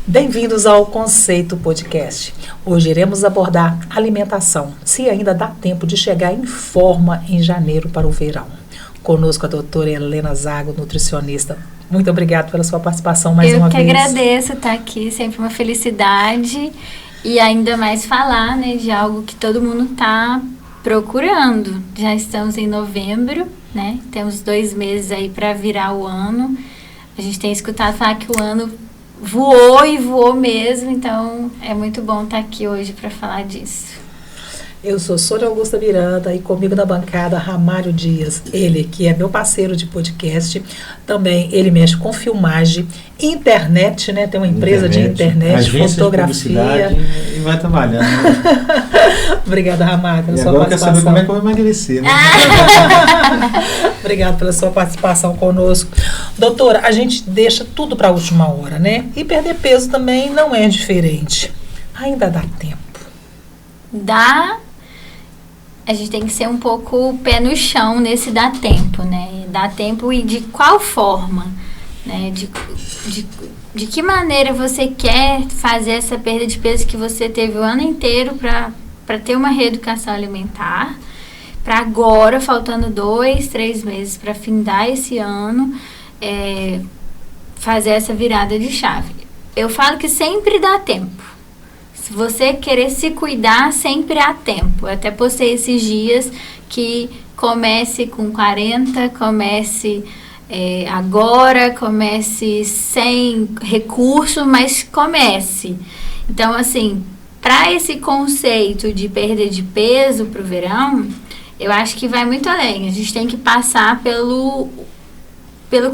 Bem-vindos ao Conceito Podcast. Hoje iremos abordar alimentação, se ainda dá tempo de chegar em forma em janeiro para o verão. Conosco a doutora Helena Zago, nutricionista. Muito obrigada pela sua participação mais uma vez. Eu que agradeço estar aqui, sempre uma felicidade e ainda mais falar, né, de algo que todo mundo está procurando. Já estamos em novembro, né? Temos 2 meses aí para virar o ano. A gente tem escutado falar que o ano voou e voou mesmo, então é muito bom estar aqui hoje para falar disso. Eu sou Sônia Augusta Miranda e comigo na bancada Ramário Dias, ele que é meu parceiro de podcast, também ele mexe com filmagem, internet, né? Tem uma empresa de internet, fotografia. E vai trabalhando. Obrigada, Ramário, pela e sua agora participação. Quer saber como é que eu vou emagrecer, né? Obrigada pela sua participação conosco. Doutora, a gente deixa tudo para a última hora, né? E perder peso também não é diferente. Ainda dá tempo. Dá. A gente tem que ser um pouco pé no chão nesse dá tempo, né? Dá tempo e de qual forma, né? De que maneira você quer fazer essa perda de peso que você teve o ano inteiro para ter uma reeducação alimentar, para agora, faltando 2, 3 meses para findar esse ano, fazer essa virada de chave. Eu falo que sempre dá tempo. Se você querer se cuidar, sempre há tempo. Eu até postei esses dias que comece com 40, comece agora, comece sem recurso, mas comece. Então, assim, para esse conceito de perda de peso para o verão, eu acho que vai muito além. A gente tem que passar pelo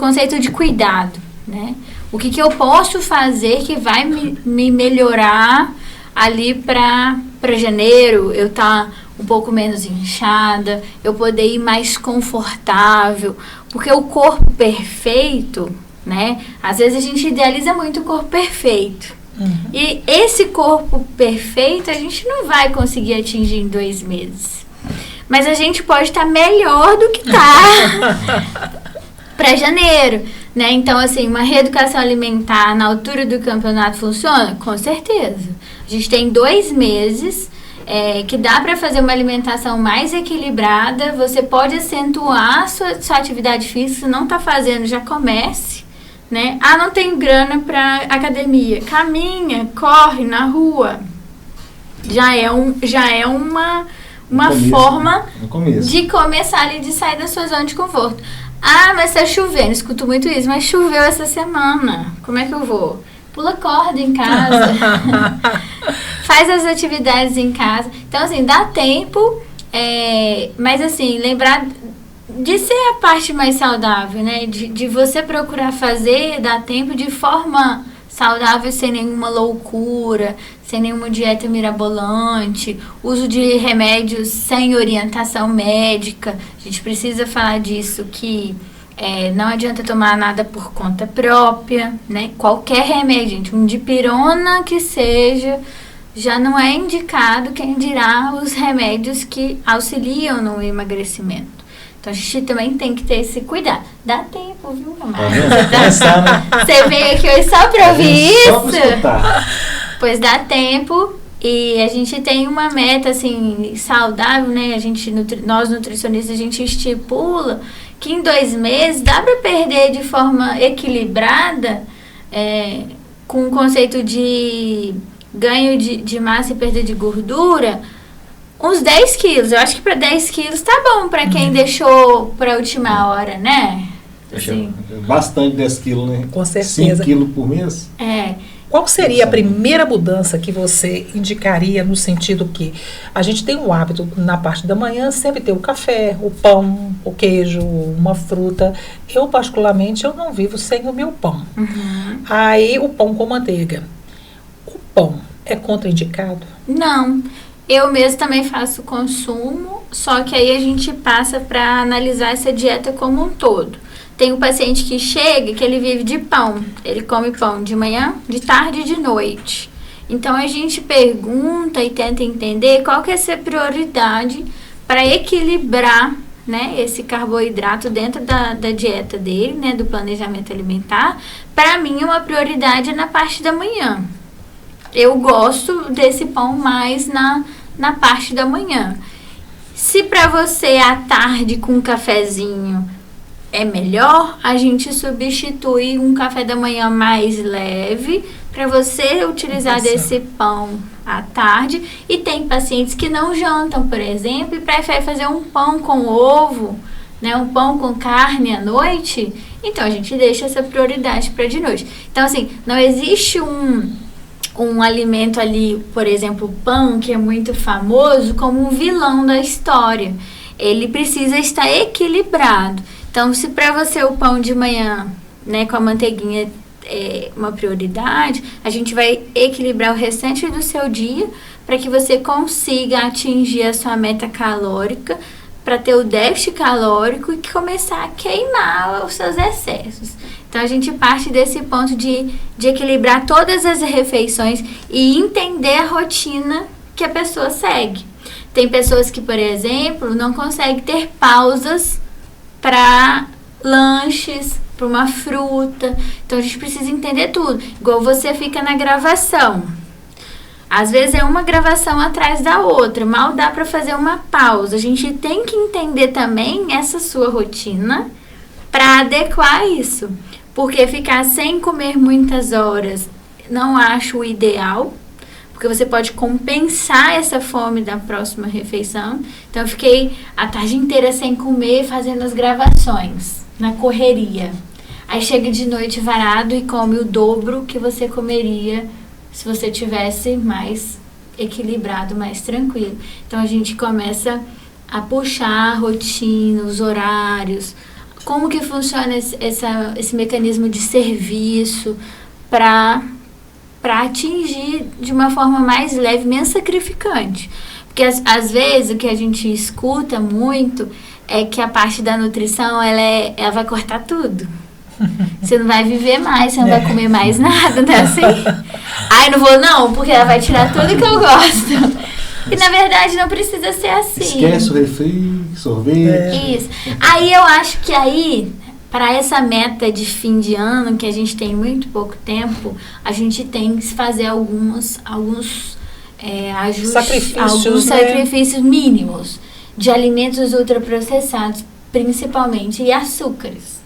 conceito de cuidado, né? O que eu posso fazer que vai me melhorar ali para janeiro, eu tá um pouco menos inchada, eu poder ir mais confortável, porque o corpo perfeito, né? Às vezes a gente idealiza muito o corpo perfeito. E esse corpo perfeito a gente não vai conseguir atingir em 2 meses. Mas a gente pode estar melhor do que tá para janeiro, né? Então, assim, uma reeducação alimentar na altura do campeonato funciona? Com certeza. A gente tem 2 meses que dá para fazer uma alimentação mais equilibrada. Você pode acentuar a sua atividade física. Se não está fazendo, já comece, né? Ah, não tenho grana para academia. Caminha, corre na rua. Já é uma forma de começar ali, de sair da sua zona de conforto. Ah, mas tá chovendo. Escuto muito isso. Mas choveu essa semana. Como é que eu vou? Pula corda em casa. Faz as atividades em casa. Então, assim, dá tempo. Mas, assim, lembrar de ser a parte mais saudável, né? De você procurar fazer, dá tempo de forma saudável, sem nenhuma loucura, sem nenhuma dieta mirabolante, uso de remédios sem orientação médica. A gente precisa falar disso, que não adianta tomar nada por conta própria, né? Qualquer remédio, gente, um dipirona que seja, já não é indicado, quem dirá os remédios que auxiliam no emagrecimento. Então, a gente também tem que ter esse cuidado. Dá tempo, viu, Ramário? Você veio aqui hoje só para ouvir isso? Só para escutar. Pois dá tempo e a gente tem uma meta, assim, saudável, né? Nós nutricionistas, a gente estipula que em 2 meses dá para perder de forma equilibrada, com o conceito de ganho de massa e perda de gordura, uns 10 quilos. Eu acho que para 10 quilos tá bom para quem deixou para a última hora, né? Assim, bastante 10 quilos, né? Com certeza. 5 quilos por mês? Qual seria a primeira mudança que você indicaria, no sentido que a gente tem um hábito na parte da manhã sempre ter o café, o pão, o queijo, uma fruta. Eu, particularmente, eu não vivo sem o meu pão. Aí, o pão com manteiga. O pão é contraindicado? Não. Eu mesmo também faço consumo, só que aí a gente passa para analisar essa dieta como um todo. Tem um paciente que chega, que ele vive de pão. Ele come pão de manhã, de tarde e de noite. Então, a gente pergunta e tenta entender qual que é essa prioridade para equilibrar, né, esse carboidrato dentro da dieta dele, né, do planejamento alimentar, para mim uma prioridade é na parte da manhã. Eu gosto desse pão mais na parte da manhã. Se para você à tarde com um cafezinho é melhor, a gente substitui um café da manhã mais leve para você utilizar desse pão à tarde. E tem pacientes que não jantam, por exemplo, e preferem fazer um pão com ovo, né, um pão com carne à noite. Então a gente deixa essa prioridade para de noite. Então assim, não existe um alimento ali, por exemplo, o pão, que é muito famoso, como um vilão da história. Ele precisa estar equilibrado. Então, se para você o pão de manhã, né, com a manteiguinha é uma prioridade, a gente vai equilibrar o restante do seu dia para que você consiga atingir a sua meta calórica, para ter o déficit calórico e começar a queimar os seus excessos. Então, a gente parte desse ponto de equilibrar todas as refeições e entender a rotina que a pessoa segue. Tem pessoas que, por exemplo, não conseguem ter pausas para lanches, para uma fruta. Então, a gente precisa entender tudo. Igual você fica na gravação. Às vezes é uma gravação atrás da outra, mal dá para fazer uma pausa. A gente tem que entender também essa sua rotina para adequar isso. Porque ficar sem comer muitas horas não acho o ideal, porque você pode compensar essa fome da próxima refeição. Então, eu fiquei a tarde inteira sem comer, fazendo as gravações, na correria. Aí chega de noite varado e come o dobro que você comeria se você tivesse mais equilibrado, mais tranquilo. Então, a gente começa a puxar a rotina, os horários, como que funciona esse mecanismo de serviço para atingir de uma forma mais leve, menos sacrificante. Porque às vezes o que a gente escuta muito é que a parte da nutrição ela vai cortar tudo. Você não vai viver mais, você não vai comer mais nada, não é assim? Ai, não vou não, porque ela vai tirar tudo que eu gosto. E na verdade não precisa ser assim. Esquece o refri, sorvete. Isso. Aí eu acho que para essa meta de fim de ano, que a gente tem muito pouco tempo, a gente tem que fazer alguns ajustes, alguns sacrifícios mínimos de alimentos ultraprocessados, principalmente, e açúcares.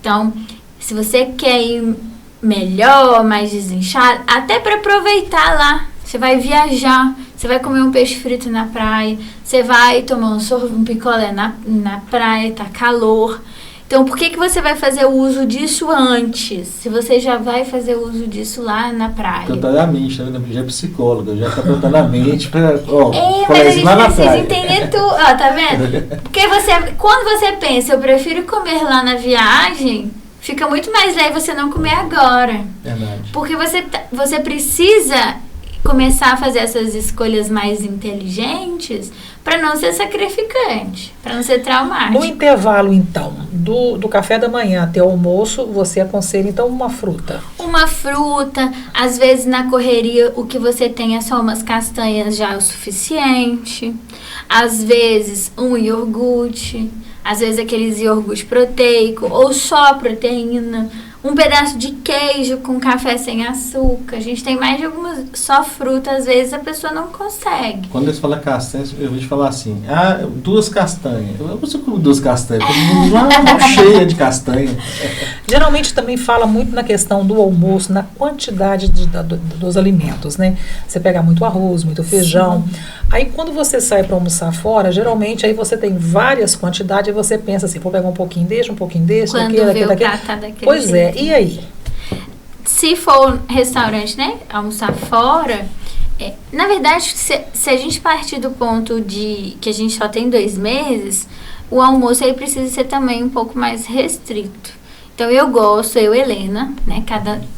Então, se você quer ir melhor, mais desinchado, até para aproveitar lá, você vai viajar, você vai comer um peixe frito na praia, você vai tomar um picolé na praia, tá calor. Então, por que você vai fazer o uso disso antes, se você já vai fazer o uso disso lá na praia? Cantar a mente, né? Já é psicóloga, já tá plantando a mente para mas a gente precisa entender tudo, ó, tá vendo? Porque quando você pensa, eu prefiro comer lá na viagem, fica muito mais leve você não comer agora. Verdade. Porque você precisa começar a fazer essas escolhas mais inteligentes para não ser sacrificante, para não ser traumático. No intervalo, então, do café da manhã até o almoço, você aconselha, então, uma fruta? Uma fruta, às vezes na correria o que você tem é só umas castanhas já é o suficiente, às vezes um iogurte, às vezes aqueles iogurte proteico ou só proteína, um pedaço de queijo com café sem açúcar. A gente tem mais de algumas, só fruta, às vezes a pessoa não consegue. Quando eles falam castanha, eu vou te falar assim, 2 castanhas. Você come 2 castanhas, uma mão cheia de castanha. Geralmente também fala muito na questão do almoço, na quantidade dos alimentos, né? Você pega muito arroz, muito feijão. Sim. Aí quando você sai para almoçar fora, geralmente aí você tem várias quantidades e você pensa assim, vou pegar um pouquinho desse, daquele. Pois é, e aí? Se for restaurante, né, almoçar fora, na verdade, se a gente partir do ponto de que a gente só tem 2 meses, o almoço aí precisa ser também um pouco mais restrito. Então, eu, Helena, né,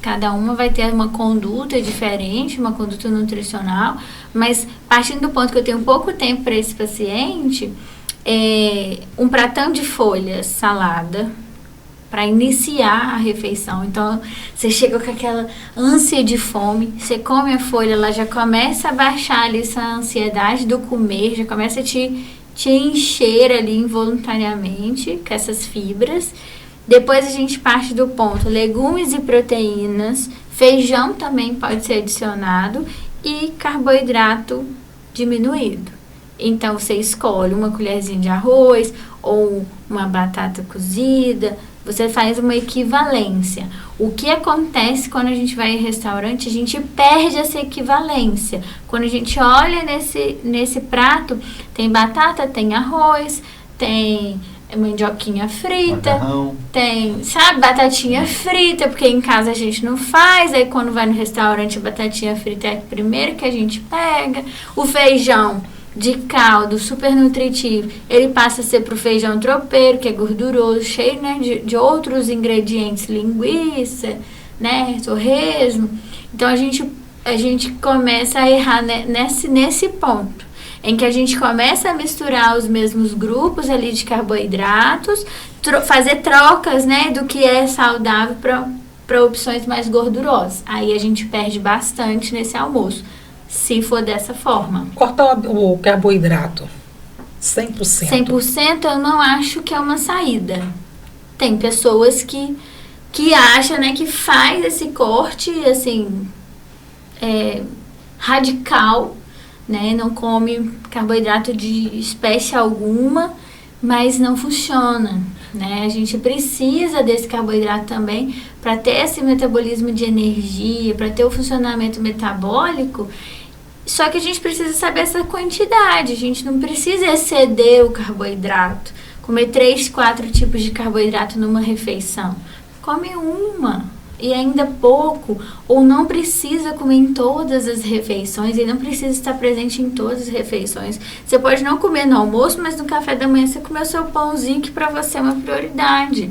cada uma vai ter uma conduta diferente, uma conduta nutricional, mas partindo do ponto que eu tenho pouco tempo para esse paciente, um pratão de folhas, salada, para iniciar a refeição. Então, você chega com aquela ânsia de fome, você come a folha, ela já começa a baixar ali essa ansiedade do comer, já começa a te te encher ali involuntariamente com essas fibras. Depois a gente parte do ponto legumes e proteínas, feijão também pode ser adicionado e carboidrato diminuído. Então você escolhe uma colherzinha de arroz ou uma batata cozida, você faz uma equivalência. O que acontece quando a gente vai em restaurante, a gente perde essa equivalência. Quando a gente olha nesse prato, tem batata, tem arroz, tem mandioquinha frita, macarrão. Tem, sabe, batatinha frita, porque em casa a gente não faz, aí quando vai no restaurante a batatinha frita é a primeira que a gente pega. O feijão de caldo, super nutritivo, ele passa a ser pro feijão tropeiro, que é gorduroso, cheio, né, de outros ingredientes, linguiça, né, torresmo. Então a gente começa a errar nesse ponto, em que a gente começa a misturar os mesmos grupos ali de carboidratos, fazer trocas, né, do que é saudável para opções mais gordurosas. Aí a gente perde bastante nesse almoço, se for dessa forma. Cortar o carboidrato 100%. 100% eu não acho que é uma saída. Tem pessoas que acham, né, que faz esse corte, assim, radical, né, não come carboidrato de espécie alguma, mas não funciona, né? A gente precisa desse carboidrato também para ter esse metabolismo de energia, para ter o funcionamento metabólico. Só que a gente precisa saber essa quantidade, a gente não precisa exceder o carboidrato, comer 3, 4 tipos de carboidrato numa refeição. Come uma e ainda pouco, ou não precisa comer em todas as refeições, e não precisa estar presente em todas as refeições. Você pode não comer no almoço, mas no café da manhã você comer o seu pãozinho, que para você é uma prioridade.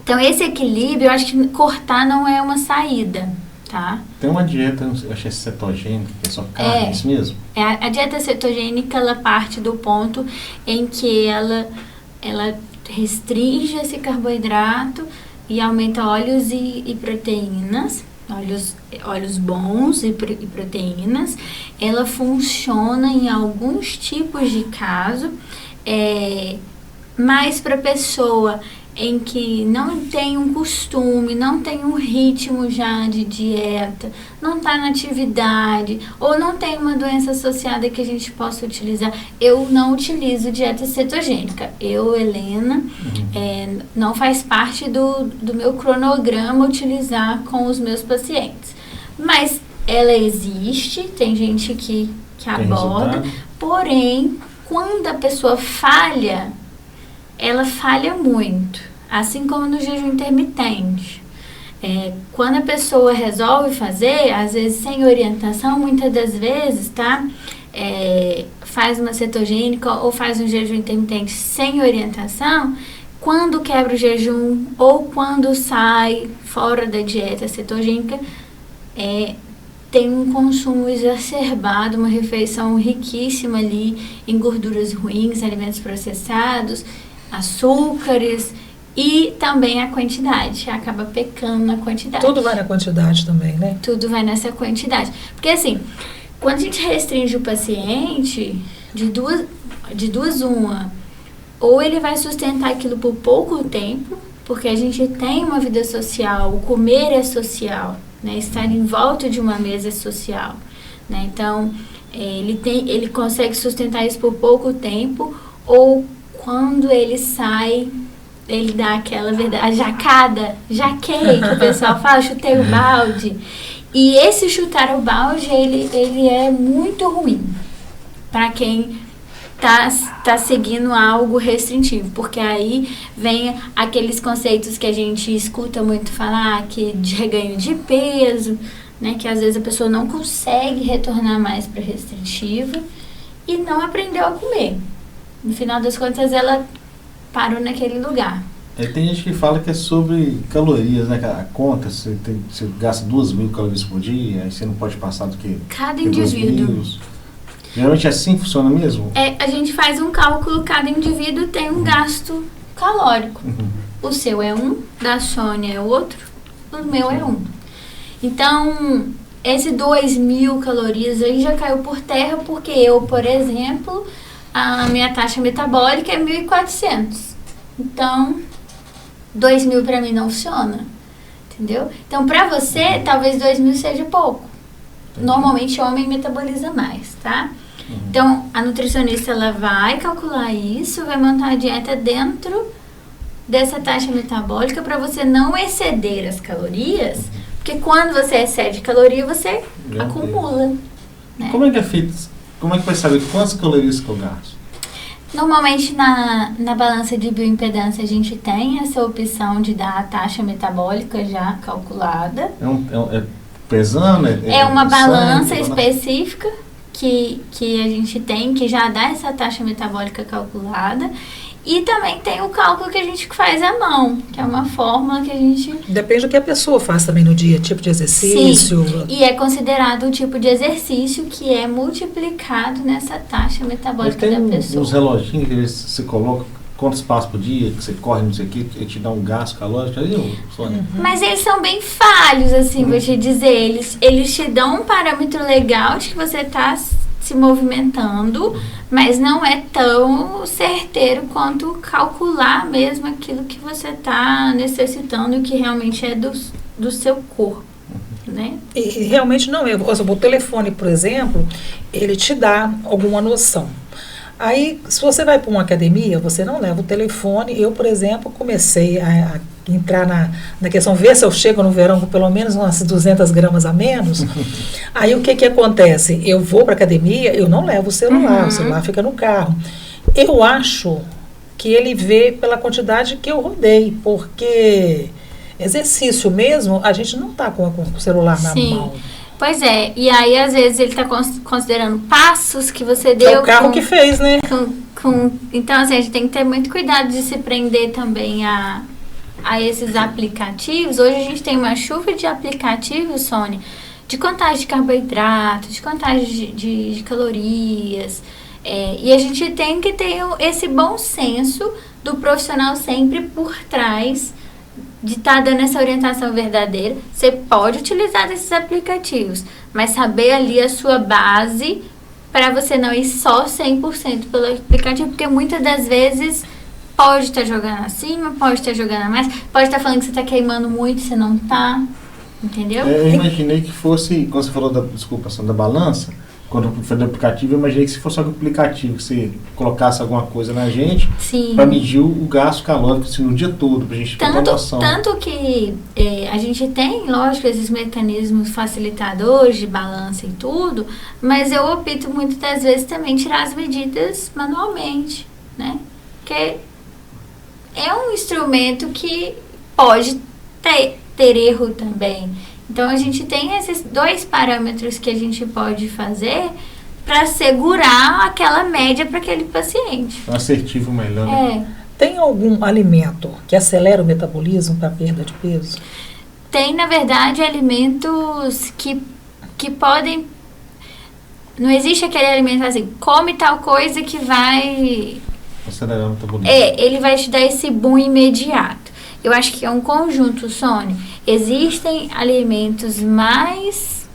Então esse equilíbrio, eu acho que cortar não é uma saída, tá? Tem uma dieta, eu achei cetogênica, que é só carne, é isso mesmo? A dieta cetogênica, ela parte do ponto em que ela restringe esse carboidrato e aumenta óleos e proteínas, óleos bons e proteínas. Ela funciona em alguns tipos de caso, mais para pessoa em que não tem um costume, não tem um ritmo já de dieta, não está na atividade, ou não tem uma doença associada que a gente possa utilizar. Eu não utilizo dieta cetogênica. Eu, Helena, não faz parte do meu cronograma utilizar com os meus pacientes. Mas ela existe, tem gente que aborda, porém, quando a pessoa falha, ela falha muito, assim como no jejum intermitente. Quando a pessoa resolve fazer, às vezes sem orientação, muitas das vezes, tá? Faz uma cetogênica ou faz um jejum intermitente sem orientação, quando quebra o jejum ou quando sai fora da dieta cetogênica, tem um consumo exacerbado, uma refeição riquíssima ali em gorduras ruins, alimentos processados, açúcares e também a quantidade, acaba pecando na quantidade. Tudo vai na quantidade também, né? Tudo vai nessa quantidade. Porque assim, quando a gente restringe o paciente, de duas uma, ou ele vai sustentar aquilo por pouco tempo, porque a gente tem uma vida social, o comer é social, né? Estar em volta de uma mesa é social, né? Então, ele consegue sustentar isso por pouco tempo, ou quando ele sai, ele dá aquela verdade, a jaquei, que o pessoal fala, chutei o balde. E esse chutar o balde, ele é muito ruim para quem tá seguindo algo restritivo, porque aí vem aqueles conceitos que a gente escuta muito falar, que de reganho de peso, né, que às vezes a pessoa não consegue retornar mais para restritivo e não aprendeu a comer. No final das contas, ela parou naquele lugar. Tem gente que fala que é sobre calorias, né? A conta, você gasta 2.000 calorias por dia, aí você não pode passar do que... Cada indivíduo. Geralmente assim funciona mesmo? A gente faz um cálculo, cada indivíduo tem um gasto calórico. O seu é um, da Sônia é outro, o meu é um. Então, esse 2.000 calorias aí já caiu por terra, porque eu, por exemplo... a minha taxa metabólica é 1.400. Então, 2.000 para mim não funciona. Entendeu? Então, para você, talvez 2.000 seja pouco. Normalmente, o homem metaboliza mais, tá? Então, a nutricionista, ela vai calcular isso, vai montar a dieta dentro dessa taxa metabólica para você não exceder as calorias, porque quando você excede caloria, você acumula. Né? Como é que é feito? Como é que vai saber quantas calorias que eu gasto? Normalmente na balança de bioimpedância a gente tem essa opção de dar a taxa metabólica já calculada. É pesando? É uma balança específica que a gente tem, que já dá essa taxa metabólica calculada. E também tem o cálculo que a gente faz à mão, que é uma fórmula que a gente... Depende do que a pessoa faz também no dia, tipo de exercício. Sim, e é considerado um tipo de exercício que é multiplicado nessa taxa metabólica da pessoa. Tem uns reloginhos que você coloca quantos passos por dia, que você corre, não sei o que, ele te dá um gasto calórico. Aí, Sônia. Mas eles são bem falhos, assim, vou te dizer. Eles te dão um parâmetro legal de que você está se movimentando, mas não é tão certeiro quanto calcular mesmo aquilo que você está necessitando e que realmente é do seu corpo, né? E realmente não é. O telefone, por exemplo, ele te dá alguma noção. Aí, se você vai para uma academia, você não leva o telefone. Eu, por exemplo, comecei a entrar na questão, ver se eu chego no verão com pelo menos umas 200 gramas a menos. Aí, o que acontece? Eu vou para a academia, eu não levo o celular fica no carro. Eu acho que ele vê pela quantidade que eu rodei, porque exercício mesmo, a gente não está com o celular na mão. Pois é, e aí às vezes ele está considerando passos que você deu. É o carro que fez, né? Então, assim, a gente tem que ter muito cuidado de se prender também a esses aplicativos. Hoje a gente tem uma chuva de aplicativos, Sônia, de contagem de carboidrato, de contagem de calorias. E a gente tem que ter esse bom senso do profissional sempre por trás de estar dando essa orientação verdadeira. Você pode utilizar esses aplicativos, mas saber ali a sua base para você não ir só 100% pelo aplicativo, porque muitas das vezes pode estar jogando acima, pode estar jogando a mais, pode estar falando que você está queimando muito, você não está, entendeu? Eu imaginei que fosse, quando você falou da balança, quando foi do aplicativo, eu imaginei que se fosse algum aplicativo que você colocasse alguma coisa na gente para medir o gasto calórico assim, no dia todo, para a gente ter uma noção. Tanto que a gente tem, lógico, esses mecanismos facilitadores de balança e tudo, mas eu opto muitas das vezes também tirar as medidas manualmente, né? Porque é um instrumento que pode ter erro também. Então, a gente tem esses 2 parâmetros que a gente pode fazer para segurar aquela média para aquele paciente. Um assertivo melhor. Né? Tem algum alimento que acelera o metabolismo para perda de peso? Tem, na verdade, alimentos que podem... Não existe aquele alimento assim, come tal coisa que vai... acelerar o metabolismo. Ele vai te dar esse boom imediato. Eu acho que é um conjunto, Sônia. Existem alimentos mais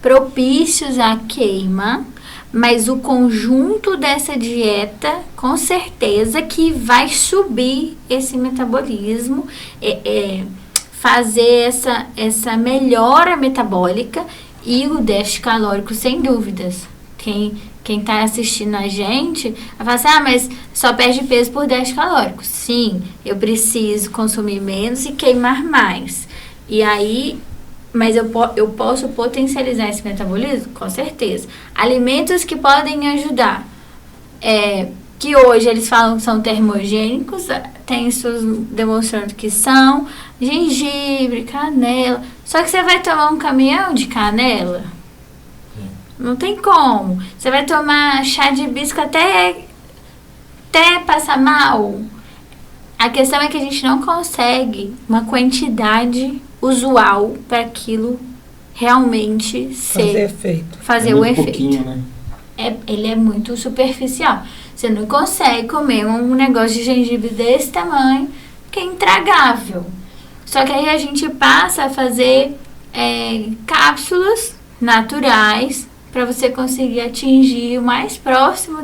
propícios à queima, mas o conjunto dessa dieta, com certeza que vai subir esse metabolismo, fazer essa melhora metabólica e o déficit calórico, sem dúvidas. Quem está assistindo a gente vai falar assim, mas só perde peso por déficit calórico. Sim, eu preciso consumir menos e queimar mais. E aí, mas eu posso potencializar esse metabolismo? Com certeza. Alimentos que podem ajudar, que hoje eles falam que são termogênicos, tem estudos demonstrando que são, gengibre, canela. Só que você vai tomar um caminhão de canela? Não tem como. Você vai tomar chá de hibisco até passar mal. A questão é que a gente não consegue uma quantidade usual para aquilo realmente fazer o efeito. Né? Ele é muito superficial. Você não consegue comer um negócio de gengibre desse tamanho, que é intragável. Só que aí a gente passa a fazer cápsulas naturais para você conseguir atingir o mais próximo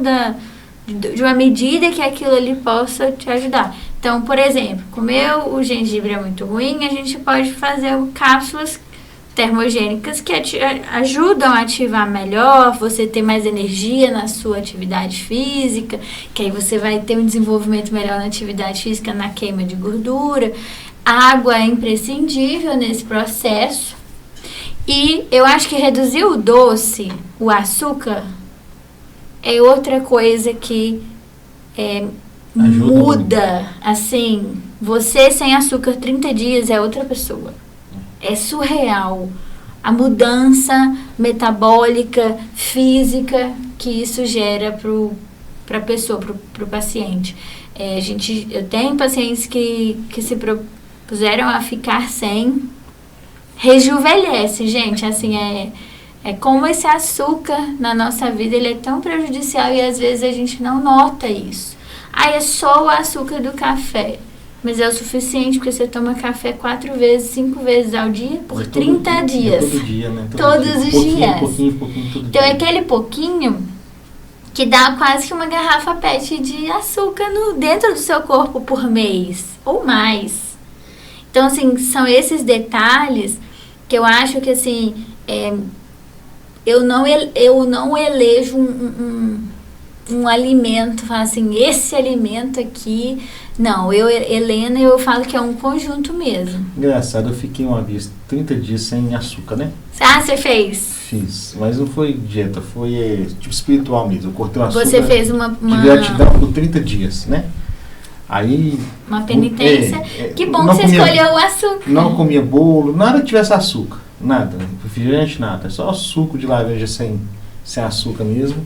de uma medida que aquilo ali possa te ajudar. Então, por exemplo, comer o gengibre é muito ruim, a gente pode fazer cápsulas termogênicas que ajudam a ativar melhor, você ter mais energia na sua atividade física, que aí você vai ter um desenvolvimento melhor na atividade física, na queima de gordura. A água é imprescindível nesse processo. E eu acho que reduzir o doce, o açúcar, é outra coisa que muda, assim, você sem açúcar 30 dias é outra pessoa. É surreal a mudança metabólica, física que isso gera para a pessoa, para o paciente. Eu tenho pacientes que se propuseram a ficar sem, rejuvenesce, gente, assim, como esse açúcar na nossa vida, ele é tão prejudicial e às vezes a gente não nota isso. É só o açúcar do café. Mas é o suficiente porque você toma café 4 vezes, 5 vezes ao dia por 30 dias. Todo dia, né? Todos os dias. Pouquinho, todo então, dia. É aquele pouquinho que dá quase que uma garrafa PET de açúcar dentro do seu corpo por mês, ou mais. Então, assim, são esses detalhes que eu acho que, assim, eu não elejo um alimento, falo assim, esse alimento aqui. Não, Helena, eu falo que é um conjunto mesmo. Engraçado, eu fiquei uma vez 30 dias sem açúcar, né? Você fez? Fiz, mas não foi dieta, foi tipo espiritual mesmo. Eu cortei o açúcar. Você fez uma de gratidão por 30 dias, né? Aí... Uma penitência. Que bom que você escolheu o açúcar. Não comia bolo, nada que tivesse açúcar. Nada, refrigerante, nada. Só suco de laranja sem açúcar mesmo.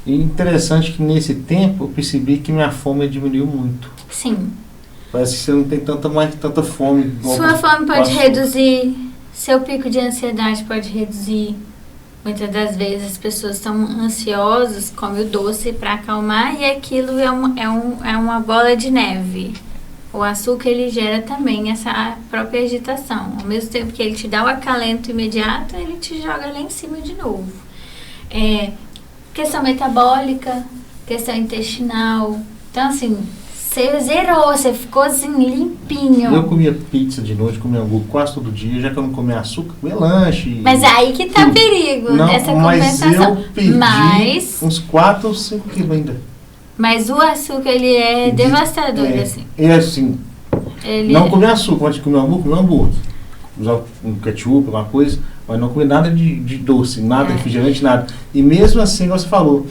E interessante que nesse tempo eu percebi que minha fome diminuiu muito. Sim. Parece que você não tem tanta fome. Sua fome pode reduzir, seu pico de ansiedade pode reduzir. Muitas das vezes as pessoas estão ansiosas, comem o doce para acalmar e aquilo é uma bola de neve. O açúcar, ele gera também essa própria agitação. Ao mesmo tempo que ele te dá o acalento imediato, ele te joga lá em cima de novo. Questão metabólica, questão intestinal. Então, assim, você zerou, você ficou assim, limpinho. Eu comia pizza de noite, comia hambúrguer quase todo dia, já que eu não comia açúcar, comia lanche. Mas aí que tá perigo, não, essa compensação. Mas eu perdi uns 4 ou 5 quilos ainda. Mas o açúcar, ele é devastador, assim. Assim, não comia açúcar, mas comia hambúrguer. Usava um ketchup, alguma coisa, mas não comia nada de doce, nada de refrigerante, nada. E mesmo assim, como você falou,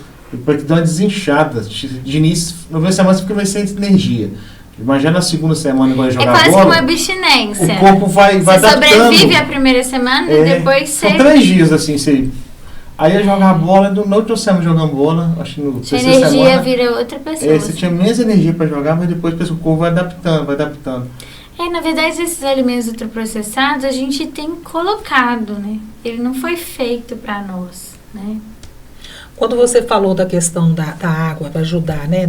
para que dar uma desinchada, de início, na primeira semana você fica mais sem energia. Mas já na segunda semana vai jogar bola. É quase que uma abstinência. O corpo vai adaptando. Você sobrevive a primeira semana e depois você... São 3 dias, assim, você... Aí eu jogava bola, na outra semana jogando bola, acho que no terceira semana... Sua energia vira outra pessoa. Você tinha menos energia para jogar, mas depois o corpo vai adaptando. Na verdade, esses alimentos ultraprocessados a gente tem colocado, né? Ele não foi feito para nós, né? Quando você falou da questão da água para ajudar, né,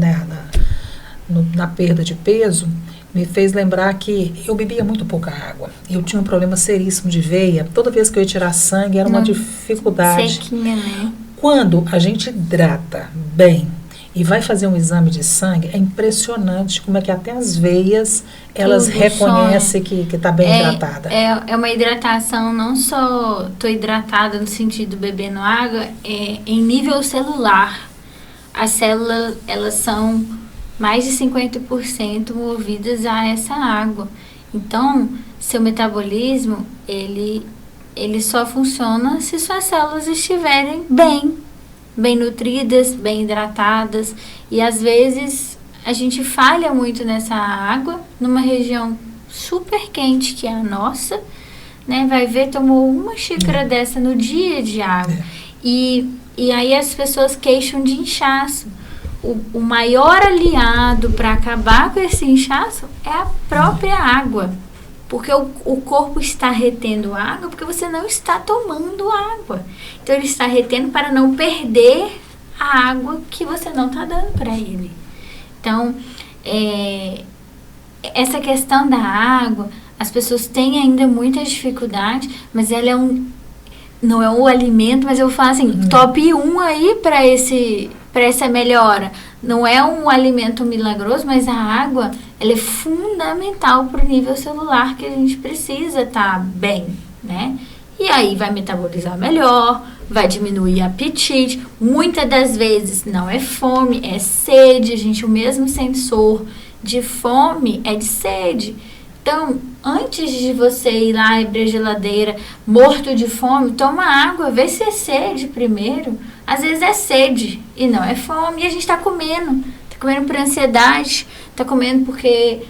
na perda de peso, me fez lembrar que eu bebia muito pouca água. Eu tinha um problema seríssimo de veia. Toda vez que eu ia tirar sangue era uma dificuldade. Sequinha, né? Quando a gente hidrata bem e vai fazer um exame de sangue, é impressionante como é que até as veias, elas reconhecem que está bem hidratada. É uma hidratação, não só estou hidratada no sentido bebendo água, em nível celular. As células, elas são mais de 50% movidas a essa água. Então, seu metabolismo, ele só funciona se suas células estiverem bem nutridas, bem hidratadas, e às vezes a gente falha muito nessa água, numa região super quente que é a nossa, né? Vai ver, tomou uma xícara dessa no dia de água, e aí as pessoas queixam de inchaço. O maior aliado para acabar com esse inchaço é a própria água, porque o corpo está retendo água porque você não está tomando água. Então, ele está retendo para não perder a água que você não está dando para ele. Então, essa questão da água, as pessoas têm ainda muita dificuldade, mas ela não é o alimento, mas eu falo assim, top 1 aí para essa melhora. Não é um alimento milagroso, mas a água, ela é fundamental para o nível celular que a gente precisa estar bem, né? E aí vai metabolizar melhor, vai diminuir o apetite. Muitas das vezes não é fome, é sede. Gente, o mesmo sensor de fome é de sede. Então, antes de você ir lá abrir a geladeira morto de fome, toma água, vê se é sede primeiro. Às vezes é sede e não é fome. E a gente está comendo. Está comendo por ansiedade, está comendo porque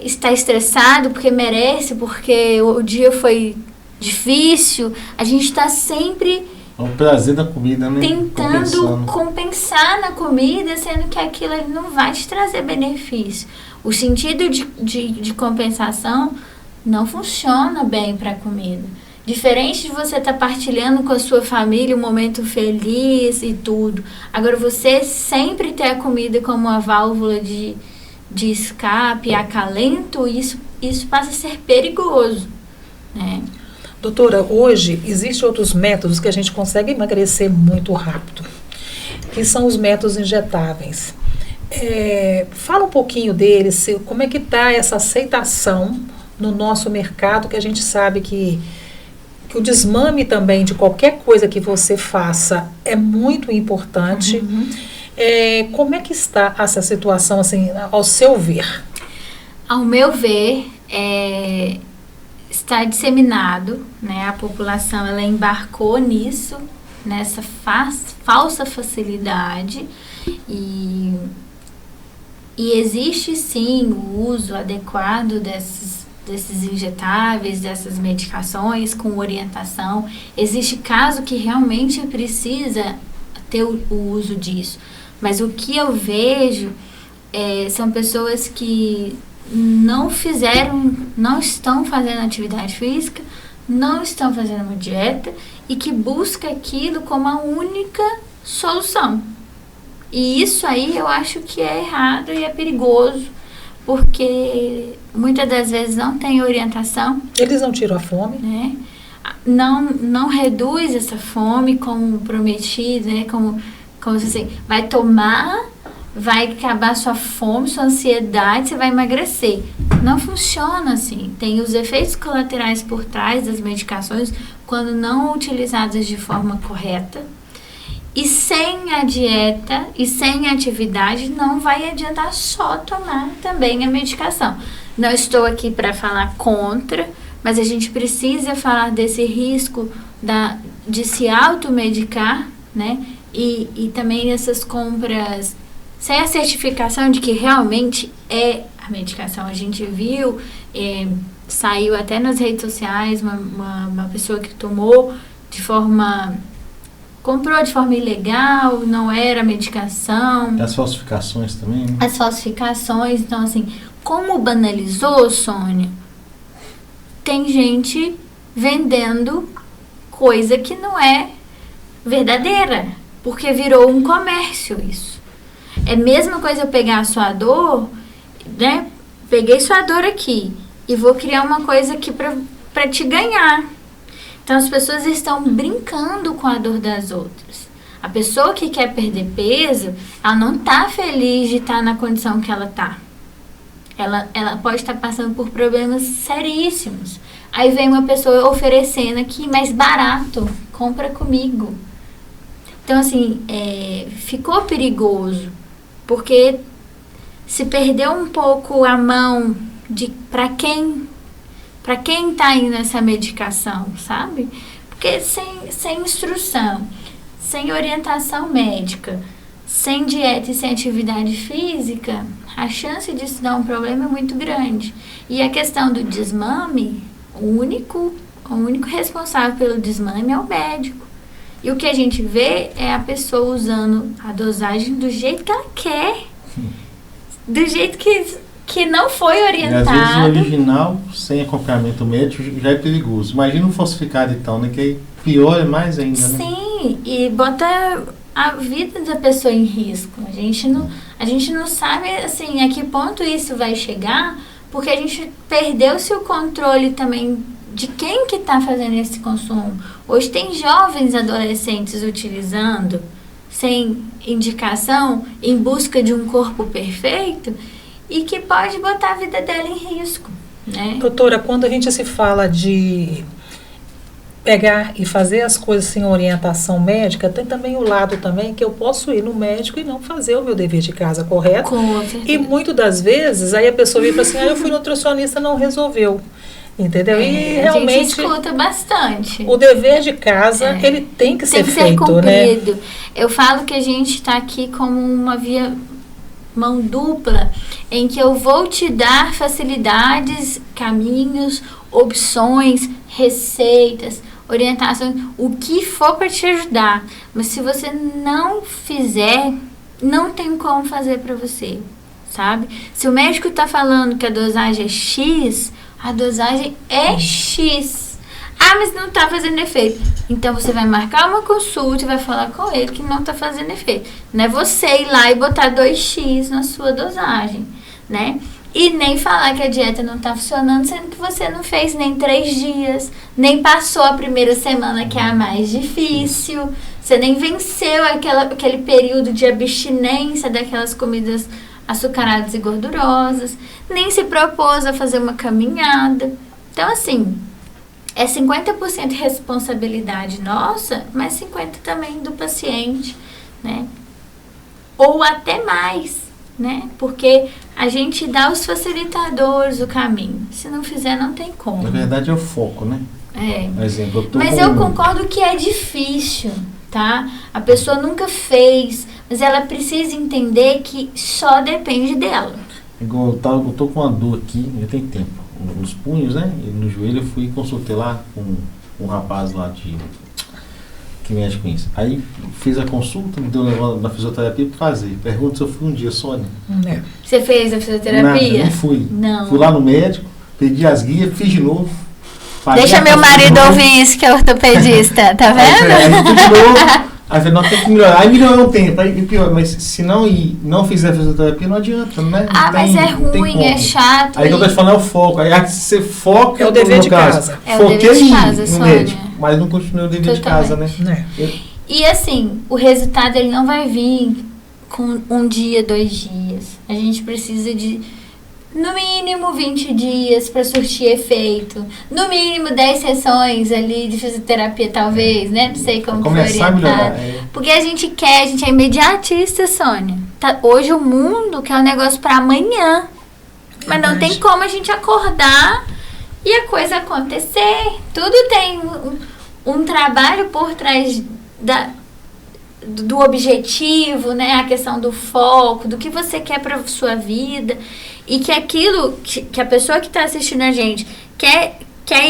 está estressado, porque merece, porque o dia foi difícil. A gente está sempre... É o prazer da comida, né? Tentando compensar na comida, sendo que aquilo ali não vai te trazer benefício. O sentido de compensação não funciona bem para a comida. Diferente de você estar partilhando com a sua família um momento feliz e tudo. Agora, você sempre ter a comida como uma válvula de escape, acalento, isso passa a ser perigoso, né? Doutora, hoje existem outros métodos que a gente consegue emagrecer muito rápido, que são os métodos injetáveis. Fala um pouquinho deles, como é que está essa aceitação no nosso mercado, que a gente sabe que o desmame também de qualquer coisa que você faça é muito importante. Uhum. Como é que está essa situação, assim, ao seu ver? Ao meu ver, está disseminado, né? A população, ela embarcou nisso, nessa falsa facilidade, e existe sim o uso adequado desses injetáveis, dessas medicações com orientação. Existe caso que realmente precisa ter o uso disso, mas o que eu vejo são pessoas que não estão fazendo atividade física, não estão fazendo uma dieta e que busca aquilo como a única solução. E isso aí eu acho que é errado e é perigoso, porque muitas das vezes não tem orientação. Eles não tiram a fome, né? Não reduz essa fome como prometido, né? Como assim, vai tomar, vai acabar sua fome, sua ansiedade, você vai emagrecer. Não funciona assim. Tem os efeitos colaterais por trás das medicações quando não utilizadas de forma correta. E sem a dieta e sem a atividade não vai adiantar só tomar também a medicação. Não estou aqui para falar contra, mas a gente precisa falar desse risco de se automedicar, né? E também essas compras sem a certificação de que realmente é a medicação. A gente viu, saiu até nas redes sociais uma pessoa que comprou de forma ilegal, não era medicação. As falsificações também, né? As falsificações. Então, assim, como banalizou, Sônia, tem gente vendendo coisa que não é verdadeira, porque virou um comércio isso. É a mesma coisa eu pegar a sua dor, né? Peguei sua dor aqui e vou criar uma coisa aqui para te ganhar. Então, as pessoas estão brincando com a dor das outras. A pessoa que quer perder peso, ela não está feliz de estar na condição que ela está. Ela pode estar passando por problemas seríssimos. Aí vem uma pessoa oferecendo aqui, mais barato, compra comigo. Então, assim, ficou perigoso, porque se perdeu um pouco a mão de para quem está indo essa medicação, sabe? Porque sem instrução, sem orientação médica, sem dieta e sem atividade física, a chance disso dar um problema é muito grande. E a questão do desmame, o único responsável pelo desmame é o médico. E o que a gente vê é a pessoa usando a dosagem do jeito que ela quer, do jeito que não foi orientado. E às vezes o original, sem acompanhamento médico, já é perigoso. Imagina um falsificado então, né? Que aí pior é mais ainda, né? Sim, e bota a vida da pessoa em risco. A gente não sabe, assim, a que ponto isso vai chegar, porque a gente perdeu-se o controle também de quem que está fazendo esse consumo. Hoje tem jovens adolescentes utilizando sem indicação, em busca de um corpo perfeito, e que pode botar a vida dela em risco, né? Doutora, quando a gente se fala de pegar e fazer as coisas sem orientação médica, tem também o lado também que eu posso ir no médico e não fazer o meu dever de casa, correto? Com certeza. E muitas das vezes, aí a pessoa vem e fala assim, eu fui nutricionista, não resolveu. Entendeu? E realmente a gente escuta bastante. O dever de casa, ele tem que ser feito, cumprido, né? Eu falo que a gente está aqui como uma via mão dupla, em que eu vou te dar facilidades, caminhos, opções, receitas, orientações, o que for para te ajudar. Mas se você não fizer, não tem como fazer para você, sabe? Se o médico está falando que a dosagem é X, a dosagem é X. Ah, mas não está fazendo efeito. Então, você vai marcar uma consulta e vai falar com ele que não está fazendo efeito. Não é você ir lá e botar 2X na sua dosagem, né? E nem falar que a dieta não está funcionando, sendo que você não fez nem 3 dias, nem passou a primeira semana, que é a mais difícil. Você nem venceu aquele período de abstinência daquelas comidas açucaradas e gordurosas, nem se propôs a fazer uma caminhada. Então, assim, é 50% responsabilidade nossa, mas 50% também do paciente, né? Ou até mais, né? Porque a gente dá os facilitadores o caminho. Se não fizer, não tem como. Na verdade, é o foco, né? É. Exemplo, mas eu concordo que é difícil, tá? A pessoa nunca fez, mas ela precisa entender que só depende dela. Igual eu tô com uma dor aqui, já tem tempo, nos punhos, né? E no joelho eu fui e consultei lá com um rapaz lá que mexe com isso. Aí fiz a consulta, me deu levando na fisioterapia para fazer. Pergunta se eu fui um dia, Sônia. Você fez a fisioterapia? Nada, não fui. Não. Fui lá no médico, pedi as guias, fiz de novo. Deixa meu marido ouvir isso, que é ortopedista, tá vendo? Aí fiz de novo. Aí falei, não, tem que melhorar. Aí melhorou um tempo, aí pior, mas se não fizer a fisioterapia, não adianta, né? Mas é ruim, é chato. Aí que eu tô te falando é o foco. Aí você foca, é o dever de casa. É o dever de casa, no médico, mas não continua o dever de casa, né? E assim, o resultado ele não vai vir com 1 dia, 2 dias. A gente precisa de, no mínimo, 20 dias para surtir efeito. No mínimo, 10 sessões ali de fisioterapia, talvez, né? Não sei como foi orientado. Porque a gente é imediatista, Sônia. Hoje o mundo quer um negócio para amanhã. Mas não tem como a gente acordar e a coisa acontecer. Tudo tem um trabalho por trás do objetivo, né? A questão do foco, do que você quer para sua vida. E que aquilo que a pessoa que está assistindo a gente quer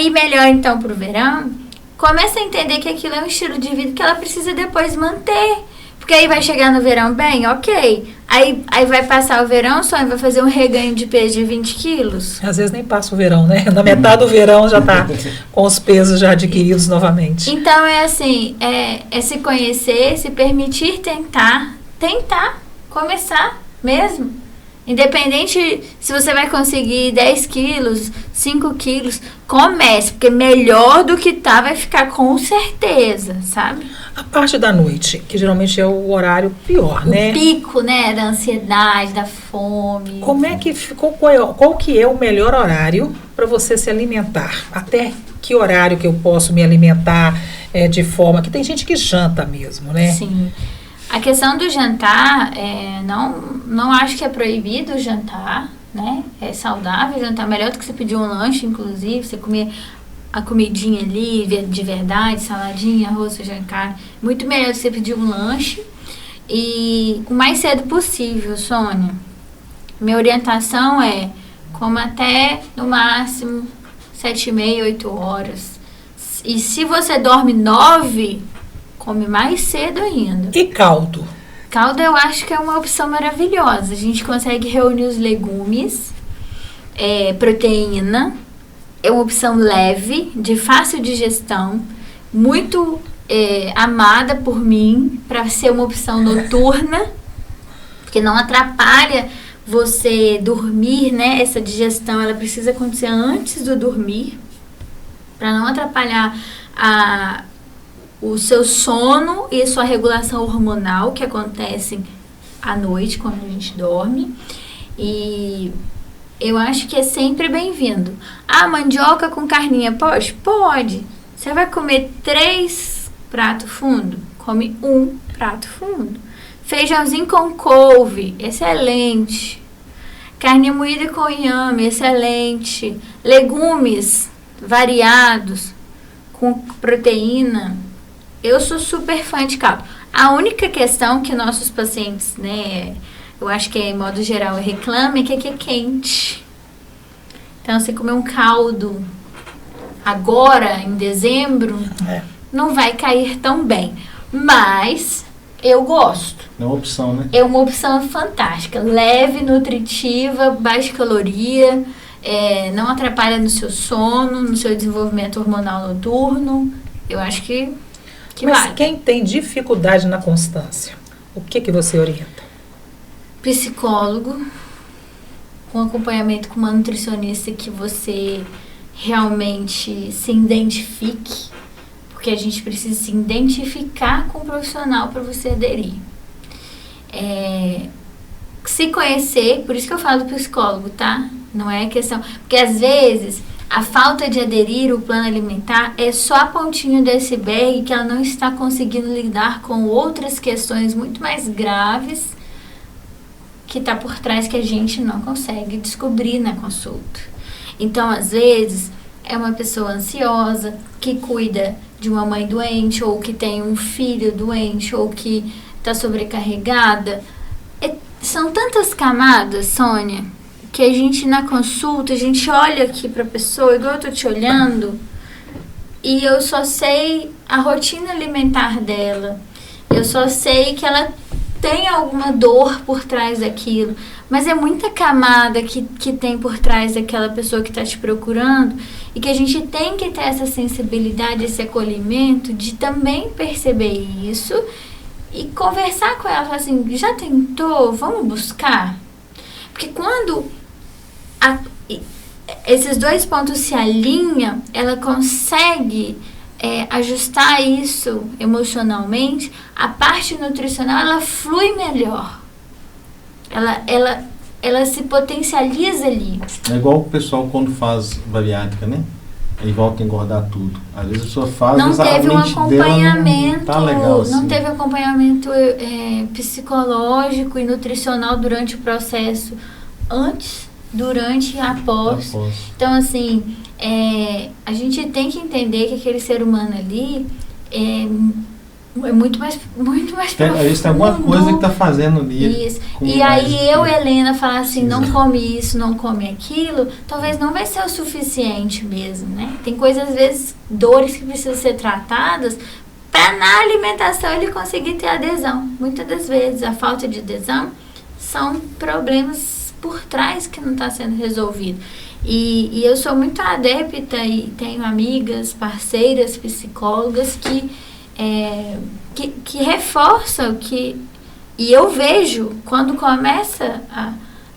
ir melhor, então, para o verão, começa a entender que aquilo é um estilo de vida que ela precisa depois manter. Porque aí vai chegar no verão bem, ok. Aí vai passar o verão, só vai fazer um reganho de peso de 20 quilos. Às vezes nem passa o verão, né? Na metade do verão já está com os pesos já adquiridos novamente. Então é assim, é se conhecer, se permitir tentar, começar mesmo. Independente se você vai conseguir 10 quilos, 5 quilos, comece, porque melhor do que vai ficar com certeza, sabe? A parte da noite, que geralmente é o horário pior, né? O pico, né, da ansiedade, da fome. Como é que ficou, qual que é o melhor horário para você se alimentar? Até que horário que eu posso me alimentar de forma que tem gente que janta mesmo, né? Sim. A questão do jantar, não acho que é proibido o jantar, né? É saudável jantar, melhor do que você pedir um lanche, inclusive, você comer a comidinha ali de verdade, saladinha, arroz, feijão e carne. Muito melhor do que você pedir um lanche. E o mais cedo possível, Sônia. Minha orientação é coma até, no máximo, 7h30, 8 horas. E se você dorme 9, come mais cedo ainda. E caldo? Caldo eu acho que é uma opção maravilhosa. A gente consegue reunir os legumes, proteína. É uma opção leve, de fácil digestão, muito amada por mim, para ser uma opção noturna, porque não atrapalha você dormir, né? Essa digestão, ela precisa acontecer antes do dormir. para não atrapalhar o seu sono e a sua regulação hormonal, que acontece à noite, quando a gente dorme. E eu acho que é sempre bem-vindo. Mandioca com carninha, pode? Pode. Você vai comer 3 pratos fundos? Come 1 prato fundo. Feijãozinho com couve, excelente. Carne moída com inhame, excelente. Legumes variados, com proteína. Eu sou super fã de caldo. A única questão que nossos pacientes, né, eu acho que em modo geral reclamam é que aqui é quente. Então, você comer um caldo agora, em dezembro, não vai cair tão bem. Mas eu gosto. É uma opção, né? É uma opção fantástica. Leve, nutritiva, baixa caloria, não atrapalha no seu sono, no seu desenvolvimento hormonal noturno. Eu acho que Mas vale. Quem tem dificuldade na constância, o que você orienta? Psicólogo, com acompanhamento com uma nutricionista que você realmente se identifique, porque a gente precisa se identificar com o profissional para você aderir. Se conhecer, por isso que eu falo do psicólogo, tá? Não é questão... Porque às vezes a falta de aderir ao plano alimentar é só a pontinha do iceberg, que ela não está conseguindo lidar com outras questões muito mais graves que está por trás, que a gente não consegue descobrir na consulta. Então, às vezes, é uma pessoa ansiosa que cuida de uma mãe doente, ou que tem um filho doente, ou que está sobrecarregada. São tantas camadas, Sônia, que a gente na consulta, a gente olha aqui para a pessoa, igual eu tô te olhando, e eu só sei a rotina alimentar dela. Eu só sei que ela tem alguma dor por trás daquilo, mas é muita camada que tem por trás daquela pessoa que está te procurando, e que a gente tem que ter essa sensibilidade, esse acolhimento de também perceber isso e conversar com ela, falar assim, já tentou? Vamos buscar? Porque quando esses 2 pontos se alinham, ela consegue ajustar isso emocionalmente, a parte nutricional ela flui melhor, ela se potencializa ali. É igual o pessoal quando faz bariátrica, né? Aí volta a engordar tudo. Às vezes a pessoa faz, não teve um acompanhamento, não tá legal, assim. Não teve acompanhamento psicológico e nutricional durante o processo, antes, durante e após. Então, assim, a gente tem que entender que aquele ser humano ali é muito mais profundo. Às vezes tem alguma coisa que tá fazendo ali. Isso. E aí Helena, falar assim, não come isso, não come aquilo, talvez não vai ser o suficiente mesmo, né? Tem coisas, às vezes, dores que precisam ser tratadas para na alimentação ele conseguir ter adesão. Muitas das vezes a falta de adesão são problemas por trás que não está sendo resolvido. E eu sou muito adepta e tenho amigas, parceiras, psicólogas que reforçam e eu vejo quando começa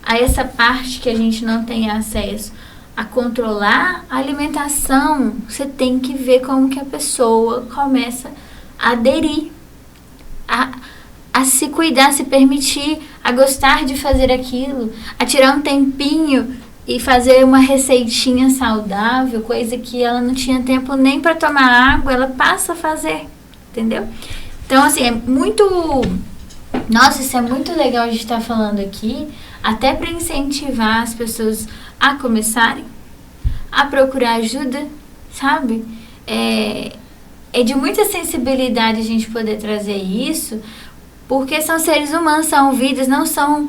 a essa parte que a gente não tem acesso a controlar a alimentação, você tem que ver como que a pessoa começa a aderir, a se cuidar, a se permitir, a gostar de fazer aquilo, a tirar um tempinho e fazer uma receitinha saudável, coisa que ela não tinha tempo nem para tomar água, ela passa a fazer, entendeu? Então, assim, nossa, isso é muito legal a gente estar falando aqui, até para incentivar as pessoas a começarem, a procurar ajuda, sabe? É de muita sensibilidade a gente poder trazer isso, porque são seres humanos, são vidas, não são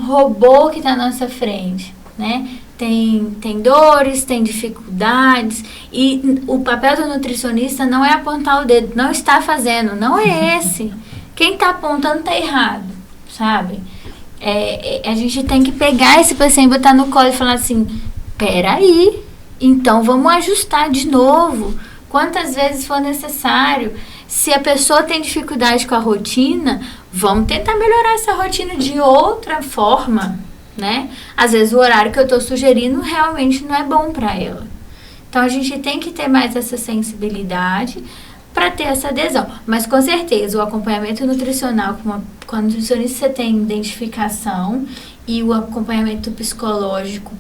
robô que está na nossa frente, né? Tem dores, tem dificuldades, e o papel do nutricionista não é apontar o dedo, não está fazendo, não é esse. Quem está apontando está errado, sabe? A gente tem que pegar esse paciente, botar no colo e falar assim, peraí, então vamos ajustar de novo, quantas vezes for necessário. Se a pessoa tem dificuldade com a rotina, vamos tentar melhorar essa rotina de outra forma, né? Às vezes o horário que eu estou sugerindo realmente não é bom para ela. Então, a gente tem que ter mais essa sensibilidade para ter essa adesão. Mas, com certeza, o acompanhamento nutricional, com a nutricionista você tem identificação e o acompanhamento psicológico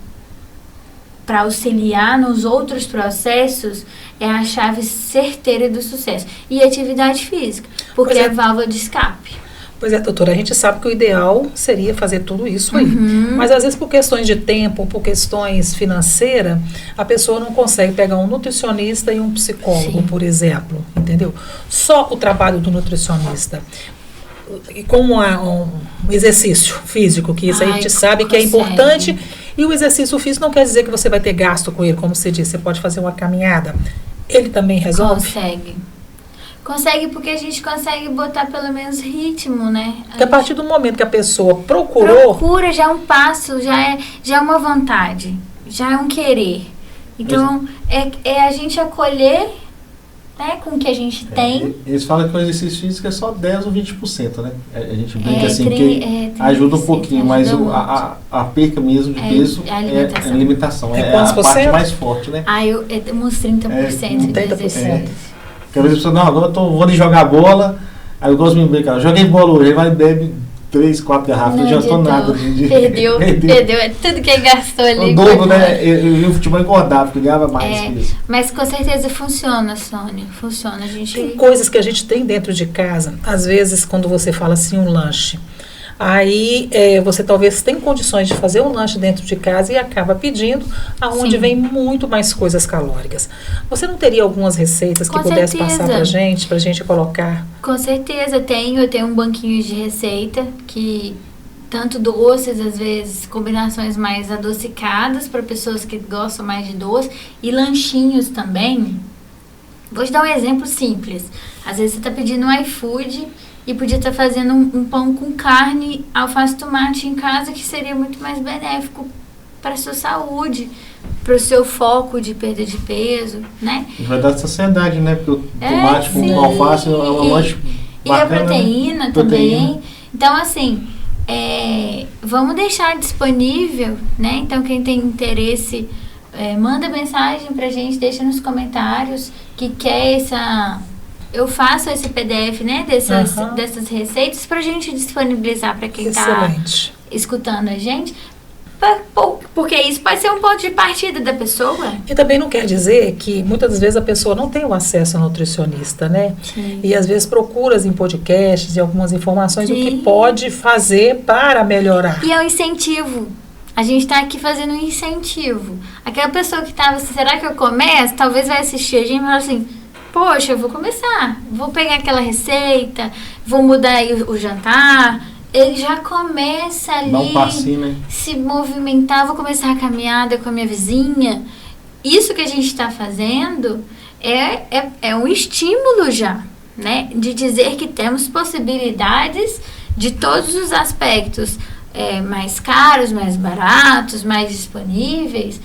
para auxiliar nos outros processos é a chave certeira do sucesso. E atividade física, porque é a válvula de escape. Pois é, doutora, a gente sabe que o ideal seria fazer tudo isso aí. Mas às vezes por questões de tempo, por questões financeiras, a pessoa não consegue pegar um nutricionista e um psicólogo, por exemplo, entendeu? Só o trabalho do nutricionista, e com um exercício físico, que isso aí a gente sabe que é importante, e o exercício físico não quer dizer que você vai ter gasto com ele, como você disse, você pode fazer uma caminhada. Ele também resolve? Consegue porque a gente consegue botar pelo menos ritmo, né? Porque a partir do momento que a pessoa procura, já é um passo, já é uma vontade, já é um querer. Então, é a gente acolher, né, com o que a gente tem. Eles falam que o exercício físico é só 10 ou 20%, né? A gente brinca assim, que ajuda um pouquinho, mas a perca mesmo de peso é a alimentação. É a parte mais forte, né? Eu uns 30% de exercício. Porque às vezes a pessoa, agora vou ali jogar bola, aí eu gosto de me brincar, joguei bola hoje, aí vai e bebe 3, 4 garrafas, não adiantou nada. Perdeu, é tudo que ele gastou ali. O dobro, né? Eu o futebol engordava, porque ganhava mais que isso. Mas com certeza funciona, Sônia, funciona. Tem coisas que a gente tem dentro de casa, às vezes quando você fala assim, um lanche, aí você talvez tem condições de fazer um lanche dentro de casa e acaba pedindo, aonde vem muito mais coisas calóricas. Você não teria algumas receitas que pudesse passar pra gente colocar? Com certeza, eu tenho um banquinho de receita que tanto doces, às vezes combinações mais adocicadas para pessoas que gostam mais de doce, e lanchinhos também. Vou te dar um exemplo simples. Às vezes você está pedindo um iFood e podia estar fazendo um pão com carne, alface e tomate em casa, que seria muito mais benéfico para a sua saúde, para o seu foco de perda de peso, né? Vai dar saciedade, né? Porque o tomate com alface é um lanche bacana, e a proteína, né? Também. Então, assim, vamos deixar disponível, né? Então, quem tem interesse, manda mensagem pra gente, deixa nos comentários que quer eu faço esse PDF, né, dessas receitas pra gente disponibilizar para quem está escutando a gente, porque isso pode ser um ponto de partida da pessoa. E também não quer dizer que muitas vezes a pessoa não tem o acesso ao nutricionista, né? Sim. E às vezes procura em podcasts e algumas informações do que pode fazer para melhorar. E é um incentivo. A gente está aqui fazendo um incentivo. Aquela pessoa que estava assim, será que eu começo? Talvez vai assistir a gente e falar assim, poxa, eu vou começar, vou pegar aquela receita, vou mudar aí o jantar. Ele já começa ali, dá um passinho, né? Se movimentar, vou começar a caminhada com a minha vizinha. Isso que a gente está fazendo é um estímulo já, né? De dizer que temos possibilidades de todos os aspectos, mais caros, mais baratos, mais disponíveis.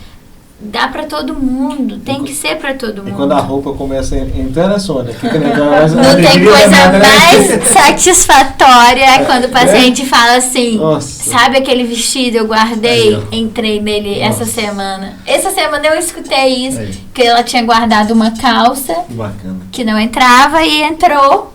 Dá pra todo mundo, tem que ser pra todo mundo. E quando a roupa começa a entrar na Sônia, não tem coisa mais satisfatória quando o paciente fala assim, sabe aquele vestido eu guardei, entrei nele essa semana. Essa semana eu escutei isso, que ela tinha guardado uma calça que não entrava e entrou.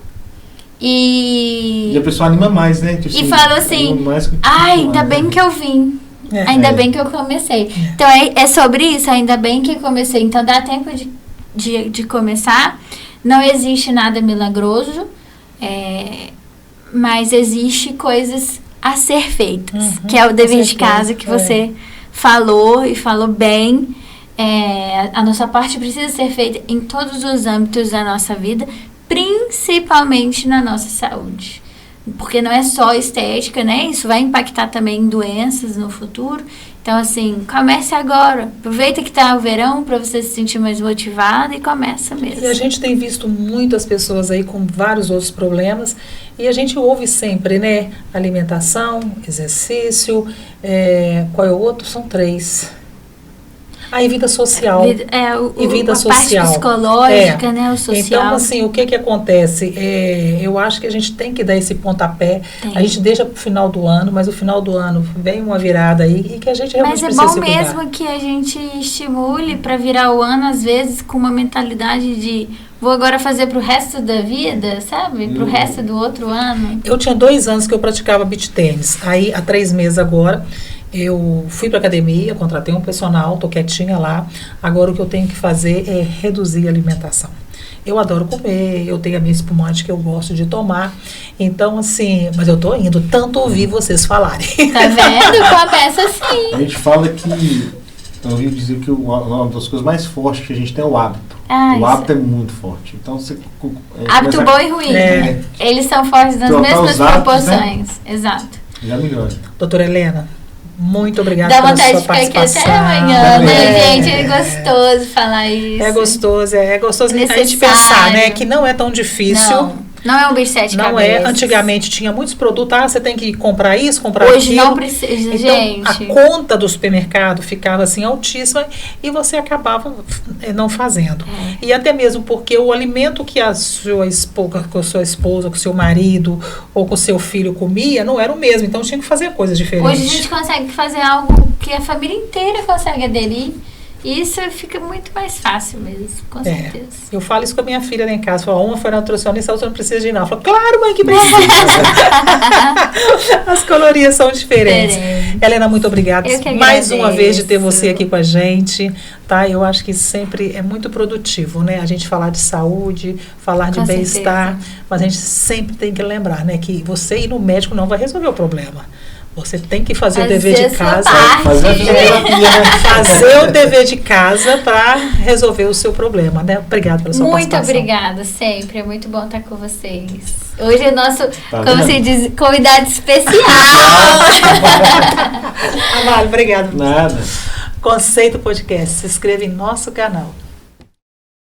E a pessoa anima mais, né? E falou assim, ainda bem que eu vim. Ainda bem que eu comecei. Então, é sobre isso. Ainda bem que eu comecei. Então, dá tempo de começar. Não existe nada milagroso. Mas existe coisas a ser feitas. Que é o dever de casa que você falou e falou bem. A nossa parte precisa ser feita em todos os âmbitos da nossa vida. Principalmente na nossa saúde. Porque não é só estética, né? Isso vai impactar também em doenças no futuro. Então, assim, comece agora. Aproveita que tá o verão para você se sentir mais motivado e começa mesmo. E a gente tem visto muitas pessoas aí com vários outros problemas e a gente ouve sempre, né? Alimentação, exercício, qual é o outro? São 3. A vida social. E vida social. Parte psicológica, né? O social. Então, assim, o que acontece? Eu acho que a gente tem que dar esse pontapé. A gente deixa para o final do ano, mas o final do ano vem uma virada aí e que a gente realmente precisa se cuidar. Mas é bom mesmo que a gente estimule para virar o ano, às vezes, com uma mentalidade de vou agora fazer pro resto da vida, sabe? Pro resto do outro ano. Eu tinha 2 anos que eu praticava beach tênis. Aí, há 3 meses agora, eu fui para academia, contratei um personal, tô quietinha lá. Agora o que eu tenho que fazer é reduzir a alimentação. Eu adoro comer, eu tenho a minha espumante que eu gosto de tomar. Então, assim, mas eu tô indo tanto ouvir vocês falarem. Tá vendo? Começa assim. A gente fala que, eu ouvi dizer que uma das coisas mais fortes que a gente tem é o hábito. O hábito é muito forte. Então, você hábito bom e ruim. Né? Eles são fortes nas mesmas proporções. Né? Exato. Já melhora. Doutora Helena, muito obrigada pela sua participação. Dá vontade de ficar aqui até amanhã, né, gente? É gostoso falar isso. É gostoso a gente pensar, né, que não é tão difícil. Não é um bicho 7 cabeças. Não é. Antigamente tinha muitos produtos. Você tem que comprar isso, comprar aquilo. Hoje não precisa, então, gente. A conta do supermercado ficava assim altíssima e você acabava não fazendo. E até mesmo porque o alimento que a sua esposa, com o seu marido ou com o seu filho comia não era o mesmo. Então tinha que fazer coisas diferentes. Hoje a gente consegue fazer algo que a família inteira consegue aderir. Isso fica muito mais fácil mesmo, com certeza. Eu falo isso com a minha filha lá em casa. Falo, uma foi na nutricionista, a outra não precisa de ir, não. Eu falo, claro, mãe, que precisa. As calorias são diferentes. Helena, muito obrigada mais uma vez de ter você aqui com a gente. Tá? Eu acho que sempre é muito produtivo, né? A gente falar de saúde, falar de bem-estar, mas a gente sempre tem que lembrar, né? Que você ir no médico não vai resolver o problema. Você tem que fazer o dever de casa. Fazer o dever de casa para resolver o seu problema, né? Obrigada pela sua participação. Muito obrigada, sempre. É muito bom estar com vocês. Hoje é nosso, como se diz, convidado especial. Vale, obrigada. Nada. Conceito Podcast. Se inscreva em nosso canal.